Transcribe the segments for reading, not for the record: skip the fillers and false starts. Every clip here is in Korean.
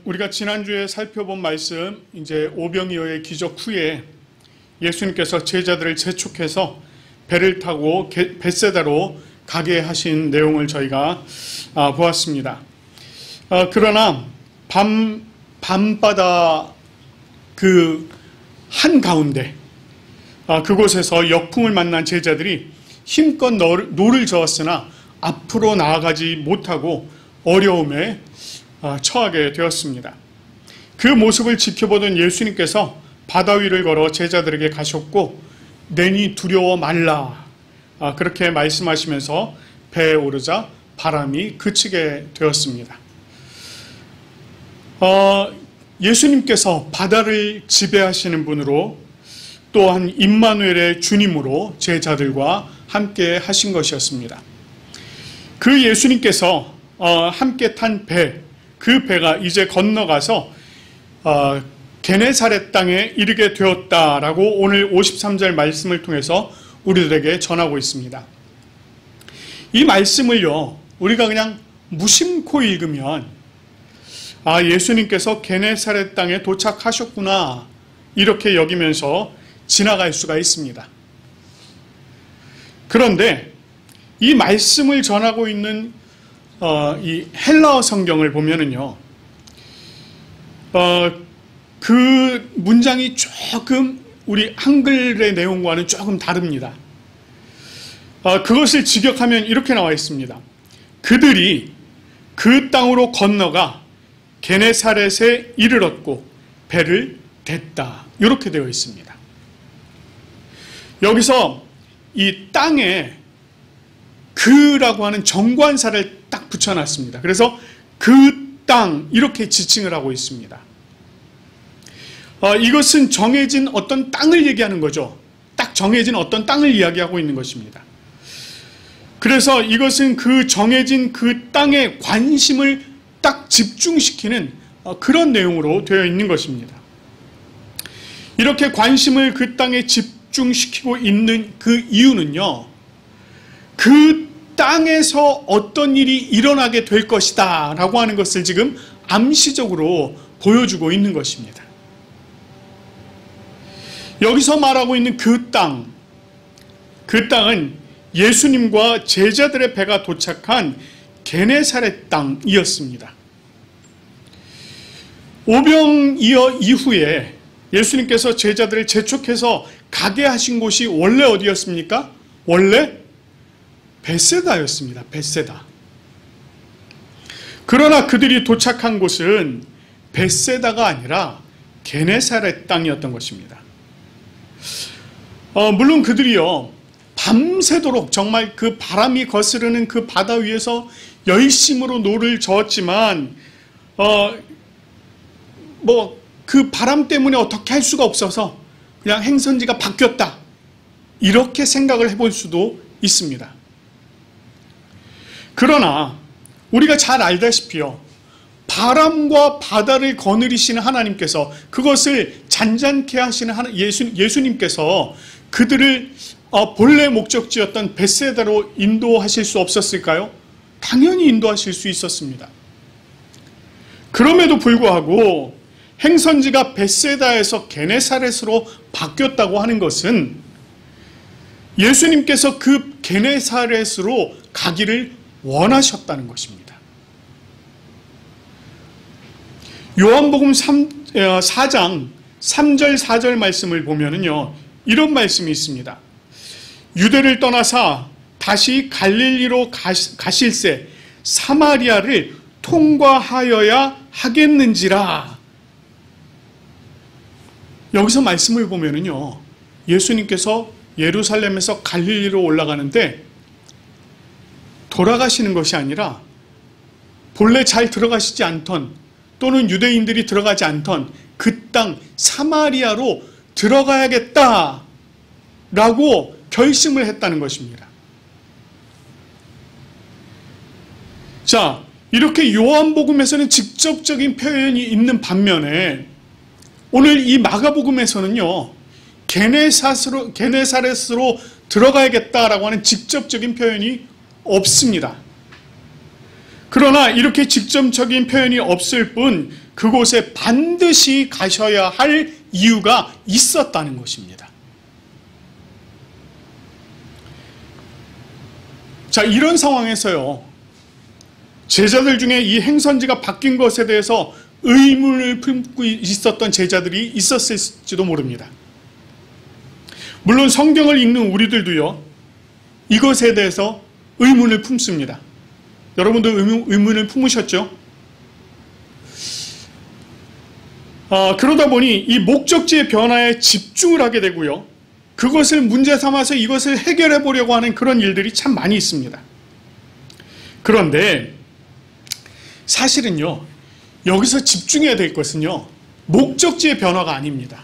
우리가 지난주에 살펴본 말씀, 이제 오병이어의 기적 후에 예수님께서 제자들을 재촉해서 배를 타고 벳세다로 가게 하신 내용을 저희가 보았습니다. 그러나 밤바다 그 한가운데 그곳에서 역풍을 만난 제자들이 힘껏 노를 저었으나 앞으로 나아가지 못하고 어려움에 처하게 되었습니다. 그 모습을 지켜보던 예수님께서 바다 위를 걸어 제자들에게 가셨고 내니 두려워 말라 그렇게 말씀하시면서 배에 오르자 바람이 그치게 되었습니다. 예수님께서 바다를 지배하시는 분으로 또한 임마누엘의 주님으로 제자들과 함께 하신 것이었습니다. 그 예수님께서 함께 탄 그 배가 이제 건너가서 게네사렛 땅에 이르게 되었다라고 오늘 53절 말씀을 통해서 우리들에게 전하고 있습니다. 이 말씀을요, 우리가 그냥 무심코 읽으면 예수님께서 게네사렛 땅에 도착하셨구나 이렇게 여기면서 지나갈 수가 있습니다. 그런데 이 말씀을 전하고 있는 이 헬라어 성경을 보면은요, 그 문장이 조금 우리 한글의 내용과는 조금 다릅니다. 그것을 직역하면 이렇게 나와 있습니다. 그들이 그 땅으로 건너가 게네사렛에 이르렀고 배를 댔다. 이렇게 되어 있습니다. 여기서 이 땅에 그라고 하는 정관사를 딱 붙여놨습니다. 그래서 그 땅 이렇게 지칭을 하고 있습니다. 이것은 정해진 어떤 땅을 얘기하는 거죠. 딱 정해진 어떤 땅을 이야기하고 있는 것입니다. 그래서 이것은 그 정해진 그 땅에 관심을 딱 집중시키는 그런 내용으로 되어 있는 것입니다. 이렇게 관심을 그 땅에 집중시키고 있는 그 이유는요, 그 땅에서 어떤 일이 일어나게 될 것이다 라고 하는 것을 지금 암시적으로 보여주고 있는 것입니다. 여기서 말하고 있는 그 땅은 예수님과 제자들의 배가 도착한 게네사렛 땅이었습니다. 오병이어 이후에 예수님께서 제자들을 재촉해서 가게 하신 곳이 원래 어디였습니까? 원래 벳세다였습니다. 벳세다. 그러나 그들이 도착한 곳은 벳세다가 아니라 게네사렛 땅이었던 것입니다. 물론 그들이요, 밤새도록 정말 그 바람이 거스르는 그 바다 위에서 열심으로 노를 저었지만 그 바람 때문에 어떻게 할 수가 없어서 그냥 행선지가 바뀌었다 이렇게 생각을 해볼 수도 있습니다. 그러나 우리가 잘 알다시피요, 바람과 바다를 거느리시는 하나님께서 그것을 잔잔케 하시는 예수님께서 그들을 본래 목적지였던 벳세다로 인도하실 수 없었을까요? 당연히 인도하실 수 있었습니다. 그럼에도 불구하고 행선지가 벳세다에서 게네사렛으로 바뀌었다고 하는 것은 예수님께서 그 게네사렛으로 가기를 원하셨다는 것입니다. 요한복음 4장 3절 4절 말씀을 보면은요, 이런 말씀이 있습니다. 유대를 떠나사 다시 갈릴리로 가실새 사마리아를 통과하여야 하겠는지라. 여기서 말씀을 보면은요, 예수님께서 예루살렘에서 갈릴리로 올라가는데 돌아가시는 것이 아니라 본래 잘 들어가시지 않던 또는 유대인들이 들어가지 않던 그 땅 사마리아로 들어가야겠다라고 결심을 했다는 것입니다. 자, 이렇게 요한복음에서는 직접적인 표현이 있는 반면에 오늘 이 마가복음에서는요, 게네사렛으로 들어가야겠다라고 하는 직접적인 표현이 없습니다. 그러나 이렇게 직접적인 표현이 없을 뿐 그곳에 반드시 가셔야 할 이유가 있었다는 것입니다. 자, 이런 상황에서요, 제자들 중에 이 행선지가 바뀐 것에 대해서 의문을 품고 있었던 제자들이 있었을지도 모릅니다. 물론 성경을 읽는 우리들도요, 이것에 대해서 의문을 품습니다. 여러분도 의문을 품으셨죠? 그러다 보니 이 목적지의 변화에 집중을 하게 되고요, 그것을 문제 삼아서 이것을 해결해 보려고 하는 그런 일들이 참 많이 있습니다. 그런데 사실은요, 여기서 집중해야 될 것은요, 목적지의 변화가 아닙니다.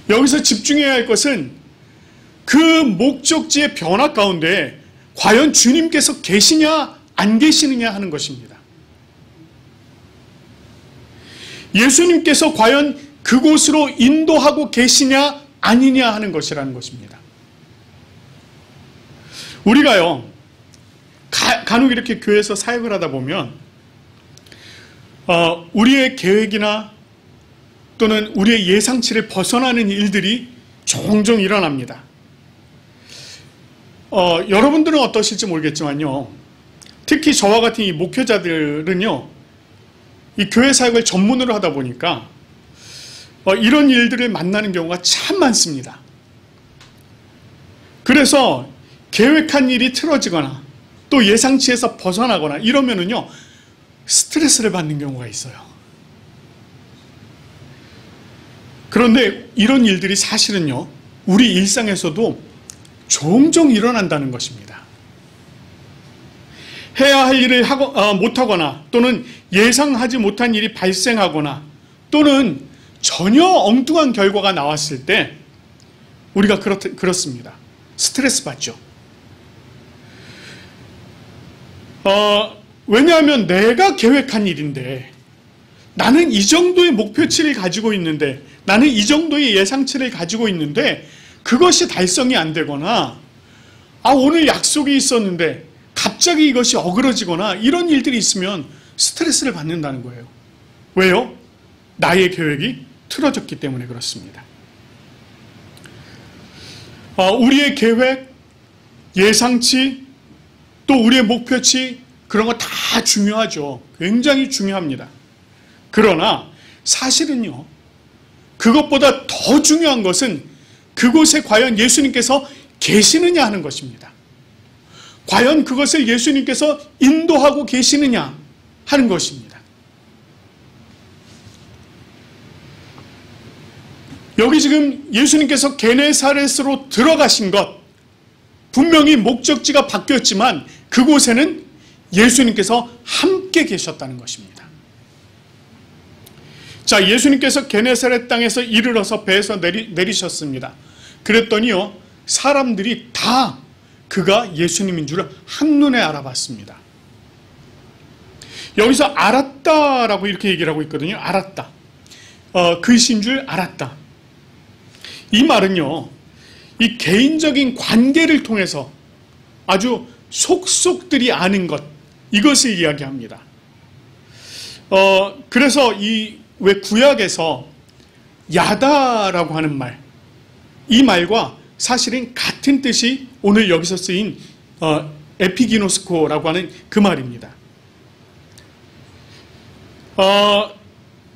여기서 집중해야 할 것은 그 목적지의 변화 가운데 과연 주님께서 계시냐 안 계시느냐 하는 것입니다. 예수님께서 과연 그곳으로 인도하고 계시냐 아니냐 하는 것이라는 것입니다. 우리가요, 간혹 이렇게 교회에서 사역을 하다 보면 우리의 계획이나 또는 우리의 예상치를 벗어나는 일들이 종종 일어납니다. 여러분들은 어떠실지 모르겠지만요, 특히 저와 같은 이 목회자들은요, 이 교회 사역을 전문으로 하다 보니까 이런 일들을 만나는 경우가 참 많습니다. 그래서 계획한 일이 틀어지거나 또 예상치에서 벗어나거나 이러면은요, 스트레스를 받는 경우가 있어요. 그런데 이런 일들이 사실은요, 우리 일상에서도 종종 일어난다는 것입니다. 해야 할 일을 못하거나 또는 예상하지 못한 일이 발생하거나 또는 전혀 엉뚱한 결과가 나왔을 때 우리가 그렇습니다. 스트레스 받죠. 왜냐하면 내가 계획한 일인데, 나는 이 정도의 목표치를 가지고 있는데, 나는 이 정도의 예상치를 가지고 있는데 그것이 달성이 안 되거나, 오늘 약속이 있었는데 갑자기 이것이 어그러지거나 이런 일들이 있으면 스트레스를 받는다는 거예요. 왜요? 나의 계획이 틀어졌기 때문에 그렇습니다. 우리의 계획, 예상치, 또 우리의 목표치, 그런 거 다 중요하죠. 굉장히 중요합니다. 그러나 사실은요, 그것보다 더 중요한 것은 그곳에 과연 예수님께서 계시느냐 하는 것입니다. 과연 그것을 예수님께서 인도하고 계시느냐 하는 것입니다. 여기 지금 예수님께서 게네사렛으로 들어가신 것, 분명히 목적지가 바뀌었지만 그곳에는 예수님께서 함께 계셨다는 것입니다. 자, 예수님께서 게네사렛 땅에서 이르러서 배에서 내리셨습니다. 그랬더니요, 사람들이 다 그가 예수님인 줄 한눈에 알아봤습니다. 여기서 알았다라고 이렇게 얘기를 하고 있거든요. 알았다. 그이신 줄 알았다. 이 말은요, 이 개인적인 관계를 통해서 아주 속속들이 아는 것, 이것을 이야기합니다. 그래서 왜 구약에서 야다라고 하는 말, 이 말과 사실은 같은 뜻이 오늘 여기서 쓰인 에피기노스코라고 하는 그 말입니다.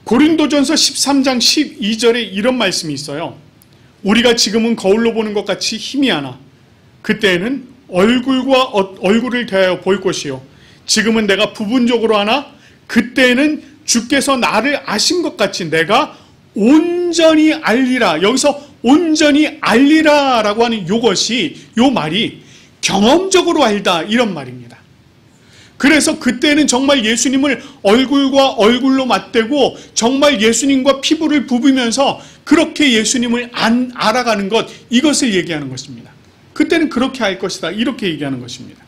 고린도전서 13장 12절에 이런 말씀이 있어요. 우리가 지금은 거울로 보는 것 같이 희미하나 그때에는 얼굴과 얼굴을 대하여 볼 것이요, 지금은 내가 부분적으로 하나 그때에는 주께서 나를 아신 것 같이 내가 온전히 알리라. 여기서 온전히 알리라 라고 하는 요 말이 경험적으로 알다, 이런 말입니다. 그래서 그때는 정말 예수님을 얼굴과 얼굴로 맞대고 정말 예수님과 피부를 부비면서 그렇게 예수님을 알아가는 것, 이것을 얘기하는 것입니다. 그때는 그렇게 알 것이다, 이렇게 얘기하는 것입니다.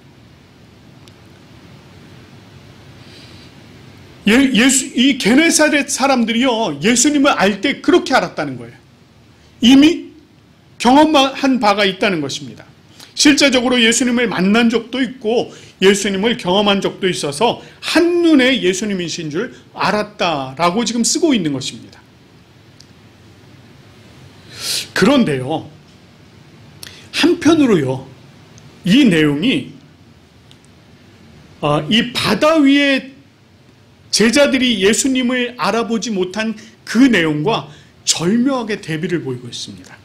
이 게네사렛 사람들이요, 예수님을 알 때 그렇게 알았다는 거예요. 이미 경험한 바가 있다는 것입니다. 실제적으로 예수님을 만난 적도 있고 예수님을 경험한 적도 있어서 한눈에 예수님이신 줄 알았다라고 지금 쓰고 있는 것입니다. 그런데요, 한편으로요, 이 내용이 이 바다 위에 제자들이 예수님을 알아보지 못한 그 내용과 절묘하게 대비를 보이고 있습니다.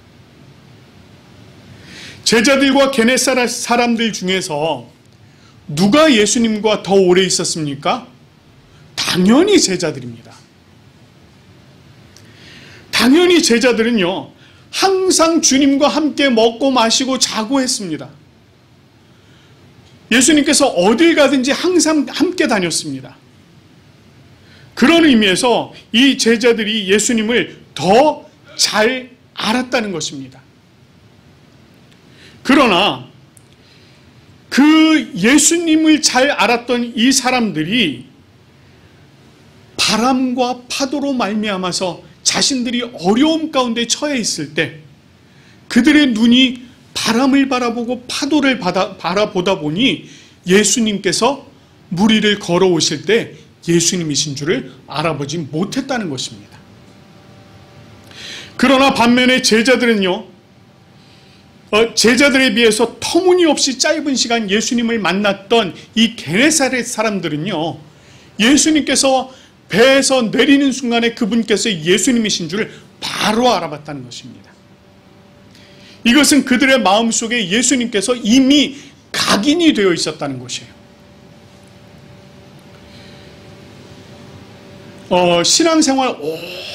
제자들과 게네사렛 사람들 중에서 누가 예수님과 더 오래 있었습니까? 당연히 제자들입니다. 당연히 제자들은요, 항상 주님과 함께 먹고 마시고 자고 했습니다. 예수님께서 어딜 가든지 항상 함께 다녔습니다. 그런 의미에서 이 제자들이 예수님을 더 잘 알았다는 것입니다. 그러나 그 예수님을 잘 알았던 이 사람들이 바람과 파도로 말미암아서 자신들이 어려움 가운데 처해 있을 때 그들의 눈이 바람을 바라보고 파도를 바라보다 보니 예수님께서 물 위를 걸어오실 때 예수님이신 줄을 알아보지 못했다는 것입니다. 그러나 반면에 제자들은요, 제자들에 비해서 터무니없이 짧은 시간 예수님을 만났던 이 게네사렛 사람들은요, 예수님께서 배에서 내리는 순간에 그분께서 예수님이신 줄을 바로 알아봤다는 것입니다. 이것은 그들의 마음속에 예수님께서 이미 각인이 되어 있었다는 것이에요. 신앙생활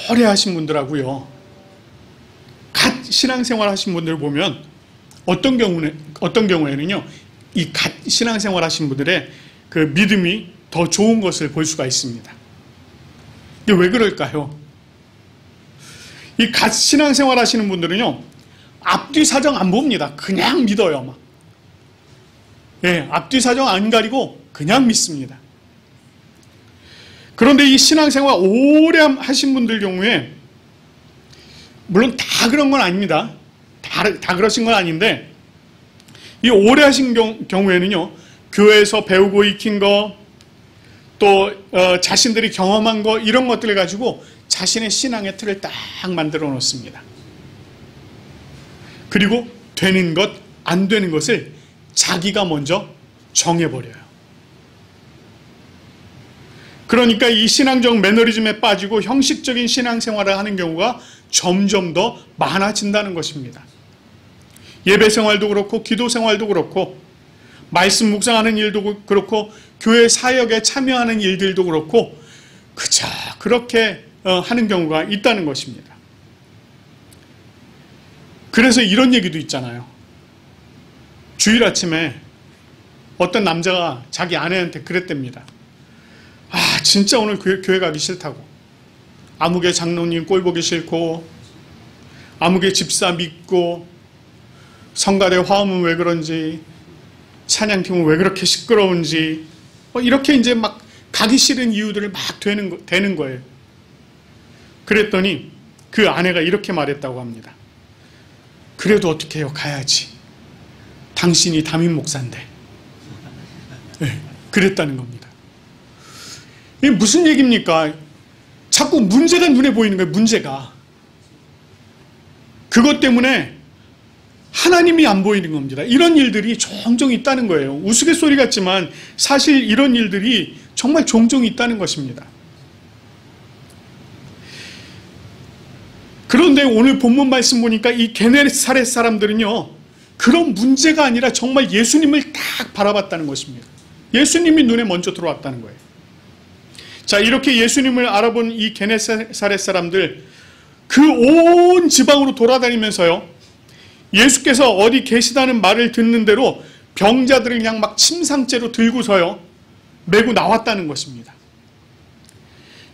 오래 하신 분들하고요, 갓 신앙생활 하신 분들 보면 어떤 경우에는요, 이 갓 신앙생활 하신 분들의 그 믿음이 더 좋은 것을 볼 수가 있습니다. 이게 왜 그럴까요? 이 갓 신앙생활 하시는 분들은요, 앞뒤 사정 안 봅니다. 그냥 믿어요, 막. 예, 앞뒤 사정 안 가리고 그냥 믿습니다. 그런데 이 신앙생활 오래 하신 분들 경우에, 물론 다 그런 건 아닙니다. 다 그러신 건 아닌데, 이 오래 하신 경우에는요, 교회에서 배우고 익힌 거, 또 자신들이 경험한 거, 이런 것들을 가지고 자신의 신앙의 틀을 딱 만들어 놓습니다. 그리고 되는 것, 안 되는 것을 자기가 먼저 정해버려요. 그러니까 이 신앙적 매너리즘에 빠지고 형식적인 신앙생활을 하는 경우가 점점 더 많아진다는 것입니다. 예배 생활도 그렇고 기도 생활도 그렇고 말씀 묵상하는 일도 그렇고 교회 사역에 참여하는 일들도 그렇고 그저 그렇게 하는 경우가 있다는 것입니다. 그래서 이런 얘기도 있잖아요. 주일 아침에 어떤 남자가 자기 아내한테 그랬답니다. 아, 진짜 오늘 교회 가기 싫다고. 아무개 장로님 꼴 보기 싫고, 아무개 집사 믿고, 성가대 화음은 왜 그런지, 찬양팀은 왜 그렇게 시끄러운지, 이렇게 이제 막 가기 싫은 이유들을 막 대는 거예요. 그랬더니 그 아내가 이렇게 말했다고 합니다. 그래도 어떻게 해요? 가야지. 당신이 담임 목사인데. 네, 그랬다는 겁니다. 이게 무슨 얘기입니까? 자꾸 문제가 눈에 보이는 거예요. 문제가. 그것 때문에 하나님이 안 보이는 겁니다. 이런 일들이 종종 있다는 거예요. 우스갯소리 같지만 사실 이런 일들이 정말 종종 있다는 것입니다. 그런데 오늘 본문 말씀 보니까 이 게네사렛 사람들은요, 그런 문제가 아니라 정말 예수님을 딱 바라봤다는 것입니다. 예수님이 눈에 먼저 들어왔다는 거예요. 자, 이렇게 예수님을 알아본 이 게네사렛 사람들, 그 온 지방으로 돌아다니면서요, 예수께서 어디 계시다는 말을 듣는 대로 병자들을 그냥 막 침상째로 들고서요, 메고 나왔다는 것입니다.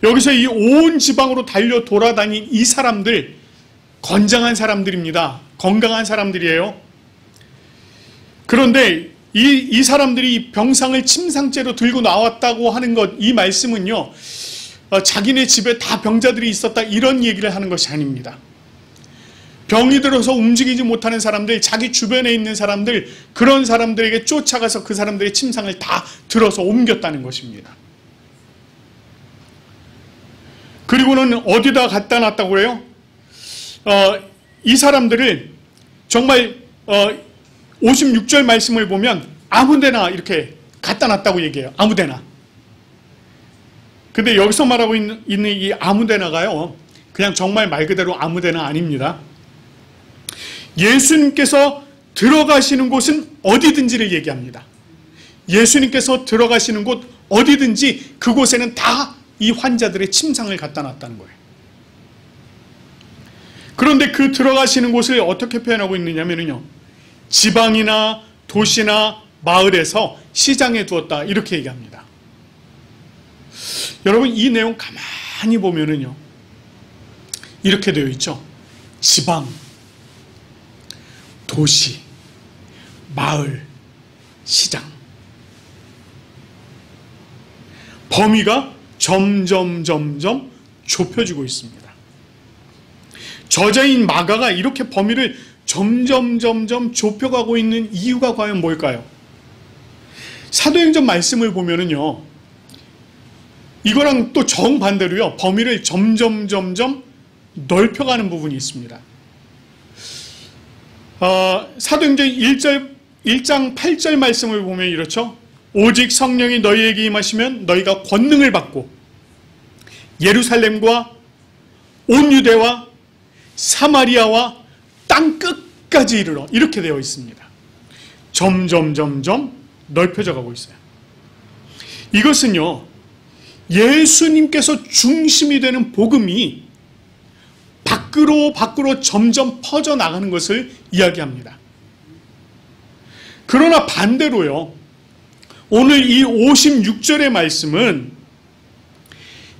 여기서 이 온 지방으로 달려 돌아다닌 이 사람들, 건장한 사람들입니다. 건강한 사람들이에요. 그런데 이 사람들이 병상을 침상째로 들고 나왔다고 하는 것, 이 말씀은요, 자기네 집에 다 병자들이 있었다, 이런 얘기를 하는 것이 아닙니다. 병이 들어서 움직이지 못하는 사람들, 자기 주변에 있는 사람들, 그런 사람들에게 쫓아가서 그 사람들의 침상을 다 들어서 옮겼다는 것입니다. 그리고는 어디다 갖다 놨다고 해요? 이 사람들을 정말 56절 말씀을 보면 아무데나 이렇게 갖다 놨다고 얘기해요. 아무데나. 근데 여기서 말하고 있는 이 아무데나가요, 그냥 정말 말 그대로 아무데나 아닙니다. 예수님께서 들어가시는 곳은 어디든지를 얘기합니다. 예수님께서 들어가시는 곳 어디든지 그곳에는 다 이 환자들의 침상을 갖다 놨다는 거예요. 그런데 그 들어가시는 곳을 어떻게 표현하고 있느냐면요, 지방이나 도시나 마을에서 시장에 두었다, 이렇게 얘기합니다. 여러분, 이 내용 가만히 보면은요, 이렇게 되어 있죠. 지방, 도시, 마을, 시장. 범위가 점점 좁혀지고 있습니다. 저자인 마가가 이렇게 범위를 점점 좁혀가고 있는 이유가 과연 뭘까요? 사도행전 말씀을 보면은요, 이거랑 또 정반대로요, 범위를 점점 넓혀가는 부분이 있습니다. 사도행전 1장 8절 말씀을 보면 이렇죠. 오직 성령이 너희에게 임하시면 너희가 권능을 받고 예루살렘과 온 유대와 사마리아와 땅 끝까지 이르러, 이렇게 되어 있습니다. 점점 넓혀져 가고 있어요. 이것은요, 예수님께서 중심이 되는 복음이 밖으로 점점 퍼져나가는 것을 이야기합니다. 그러나 반대로요, 오늘 이 56절의 말씀은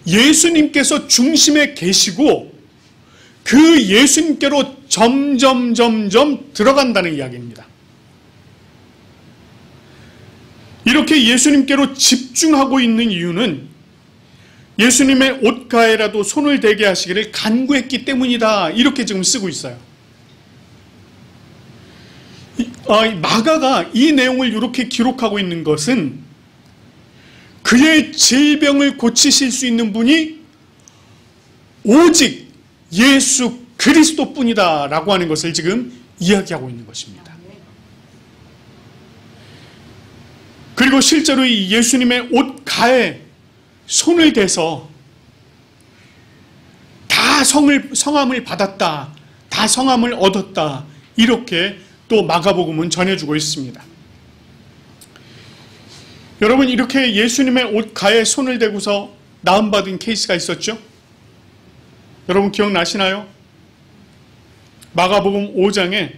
예수님께서 중심에 계시고 그 예수님께로 점점 들어간다는 이야기입니다. 이렇게 예수님께로 집중하고 있는 이유는 예수님의 옷가에라도 손을 대게 하시기를 간구했기 때문이다, 이렇게 지금 쓰고 있어요. 마가가 이 내용을 이렇게 기록하고 있는 것은 그의 질병을 고치실 수 있는 분이 오직 예수 그리스도뿐이다 라고 하는 것을 지금 이야기하고 있는 것입니다. 그리고 실제로 이 예수님의 옷가에 손을 대서 다 성함을 받았다, 다 성함을 얻었다, 이렇게 또 마가복음은 전해주고 있습니다. 여러분, 이렇게 예수님의 옷가에 손을 대고서 나음받은 케이스가 있었죠? 여러분 기억나시나요? 마가복음 5장에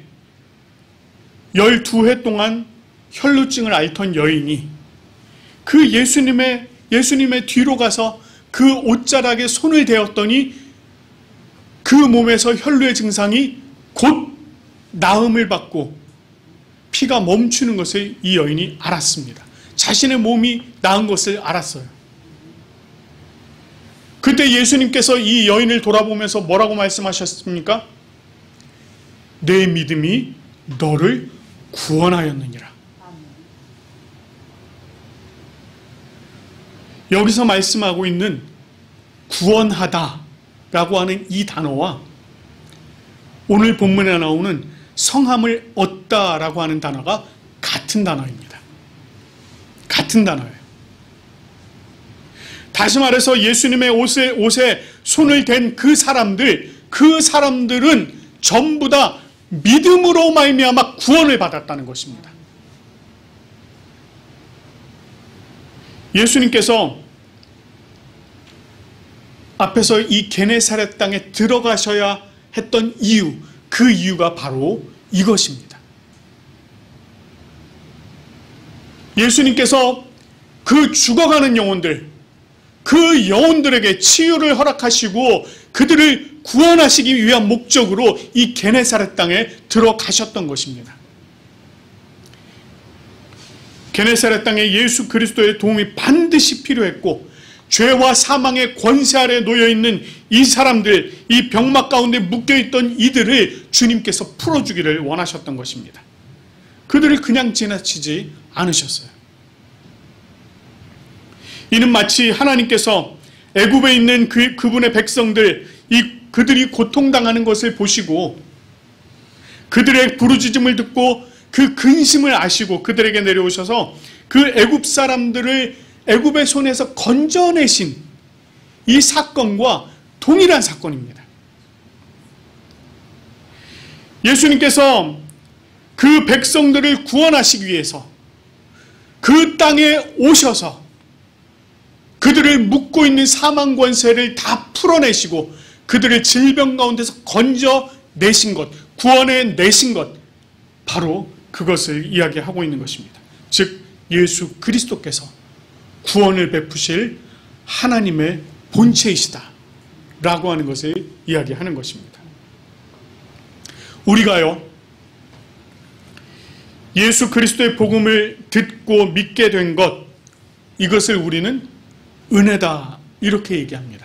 12해 동안 혈루증을 앓던 여인이 그 예수님의 뒤로 가서 그 옷자락에 손을 대었더니 그 몸에서 혈루의 증상이 곧 나음을 받고 피가 멈추는 것을 이 여인이 알았습니다. 자신의 몸이 나은 것을 알았어요. 그때 예수님께서 이 여인을 돌아보면서 뭐라고 말씀하셨습니까? 내 믿음이 너를 구원하였느니라. 여기서 말씀하고 있는 구원하다라고 하는 이 단어와 오늘 본문에 나오는 성함을 얻다라고 하는 단어가 같은 단어입니다. 같은 단어예요. 다시 말해서 예수님의 옷에 손을 댄 그 사람들은 전부 다 믿음으로 말미암아 구원을 받았다는 것입니다. 예수님께서 앞에서 이 게네사렛 땅에 들어가셔야 했던 이유, 그 이유가 바로 이것입니다. 예수님께서 그 죽어가는 영혼들, 그 영혼들에게 치유를 허락하시고 그들을 구원하시기 위한 목적으로 이 게네사렛 땅에 들어가셨던 것입니다. 게네사렛 땅에 예수 그리스도의 도움이 반드시 필요했고 죄와 사망의 권세 아래 놓여있는 이 사람들, 이 병막 가운데 묶여있던 이들을 주님께서 풀어주기를 원하셨던 것입니다. 그들을 그냥 지나치지 않으셨어요. 이는 마치 하나님께서 애굽에 있는 그분의 백성들, 그들이 고통당하는 것을 보시고 그들의 부르짖음을 듣고 그 근심을 아시고 그들에게 내려오셔서 그 애굽 사람들을 애굽의 손에서 건져내신 이 사건과 동일한 사건입니다. 예수님께서 그 백성들을 구원하시기 위해서 그 땅에 오셔서 그들을 묶고 있는 사망 권세를 다 풀어내시고 그들을 질병 가운데서 건져내신 것, 구원해내신 것, 바로 그것을 이야기하고 있는 것입니다. 즉 예수 그리스도께서 구원을 베푸실 하나님의 본체이시다 라고 하는 것을 이야기하는 것입니다. 우리가요, 예수 그리스도의 복음을 듣고 믿게 된 것, 이것을 우리는 은혜다 이렇게 얘기합니다.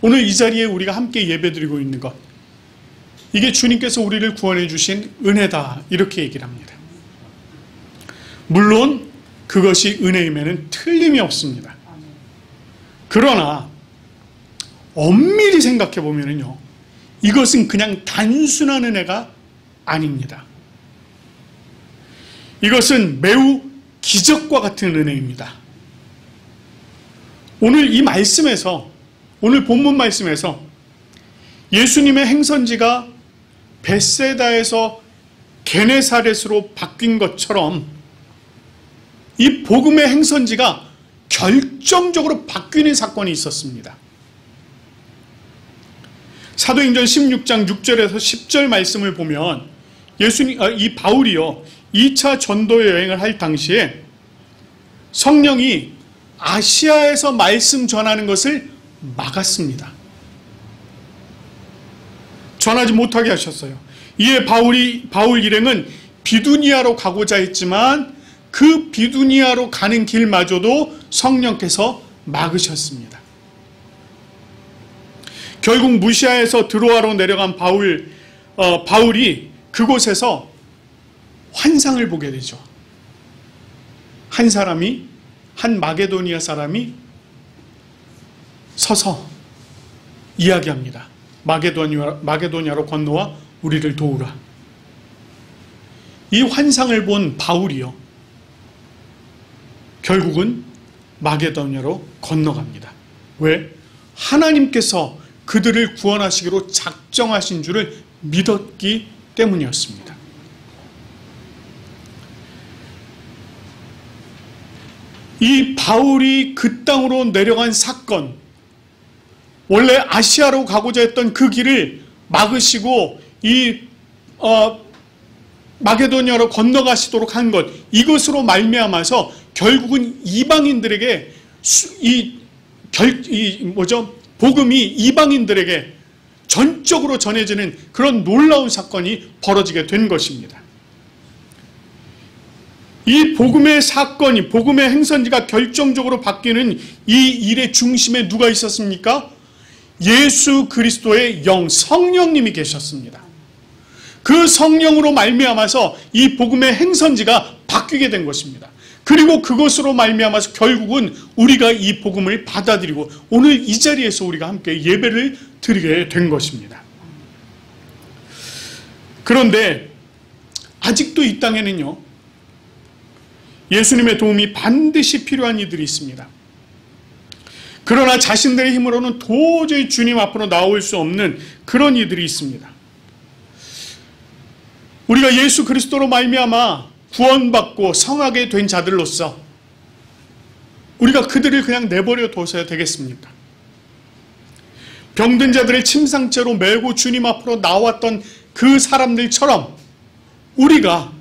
오늘 이 자리에 우리가 함께 예배드리고 있는 것, 이게 주님께서 우리를 구원해 주신 은혜다 이렇게 얘기를 합니다. 물론 그것이 은혜임에는 틀림이 없습니다. 그러나 엄밀히 생각해 보면요, 이것은 그냥 단순한 은혜가 아닙니다. 이것은 매우 기적과 같은 은혜입니다. 오늘 이 말씀에서, 오늘 본문 말씀에서 예수님의 행선지가 벳세다에서 게네사렛으로 바뀐 것처럼 이 복음의 행선지가 결정적으로 바뀌는 사건이 있었습니다. 사도행전 16장 6절에서 10절 말씀을 보면 이 바울이요 2차 전도 여행을 할 당시에 성령이 아시아에서 말씀 전하는 것을 막았습니다. 전하지 못하게 하셨어요. 이에 바울 일행은 비두니아로 가고자 했지만 그 비두니아로 가는 길마저도 성령께서 막으셨습니다. 결국 무시아에서 드로아로 내려간 바울이 그곳에서 환상을 보게 되죠. 한 마게도니아 사람이 서서 이야기합니다. 마게도니아로 건너와 우리를 도우라. 이 환상을 본 바울이요, 결국은 마게도니아로 건너갑니다. 왜? 하나님께서 그들을 구원하시기로 작정하신 줄을 믿었기 때문이었습니다. 이 바울이 그 땅으로 내려간 사건, 원래 아시아로 가고자 했던 그 길을 막으시고 마게도니아로 건너가시도록 한 것, 이것으로 말미암아서 결국은 이방인들에게 복음이 이방인들에게 전적으로 전해지는 그런 놀라운 사건이 벌어지게 된 것입니다. 이 복음의 사건이, 복음의 행선지가 결정적으로 바뀌는 이 일의 중심에 누가 있었습니까? 예수 그리스도의 영, 성령님이 계셨습니다. 그 성령으로 말미암아서 이 복음의 행선지가 바뀌게 된 것입니다. 그리고 그것으로 말미암아서 결국은 우리가 이 복음을 받아들이고 오늘 이 자리에서 우리가 함께 예배를 드리게 된 것입니다. 그런데 아직도 이 땅에는요, 예수님의 도움이 반드시 필요한 이들이 있습니다. 그러나 자신들의 힘으로는 도저히 주님 앞으로 나올 수 없는 그런 이들이 있습니다. 우리가 예수 그리스도로 말미암아 구원받고 성하게 된 자들로서 우리가 그들을 그냥 내버려 둬서야 되겠습니까? 병든 자들의 침상째로 메고 주님 앞으로 나왔던 그 사람들처럼 우리가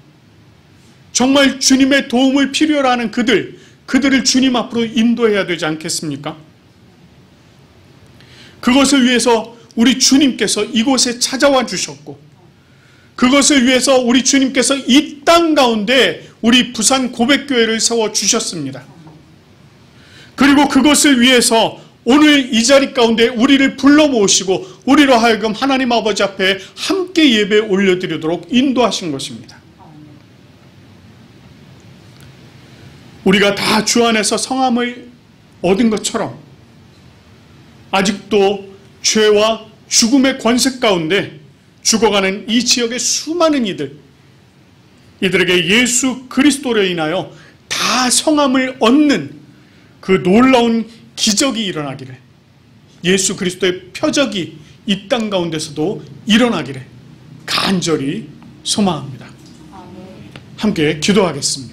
정말 주님의 도움을 필요로 하는 그들을 주님 앞으로 인도해야 되지 않겠습니까? 그것을 위해서 우리 주님께서 이곳에 찾아와 주셨고, 그것을 위해서 우리 주님께서 이 땅 가운데 우리 부산 고백교회를 세워주셨습니다. 그리고 그것을 위해서 오늘 이 자리 가운데 우리를 불러 모으시고 우리로 하여금 하나님 아버지 앞에 함께 예배 올려드리도록 인도하신 것입니다. 우리가 다 주 안에서 성함을 얻은 것처럼 아직도 죄와 죽음의 권세 가운데 죽어가는 이 지역의 수많은 이들에게 예수 그리스도로 인하여 다 성함을 얻는 그 놀라운 기적이 일어나기를, 예수 그리스도의 표적이 이 땅 가운데서도 일어나기를 간절히 소망합니다. 함께 기도하겠습니다.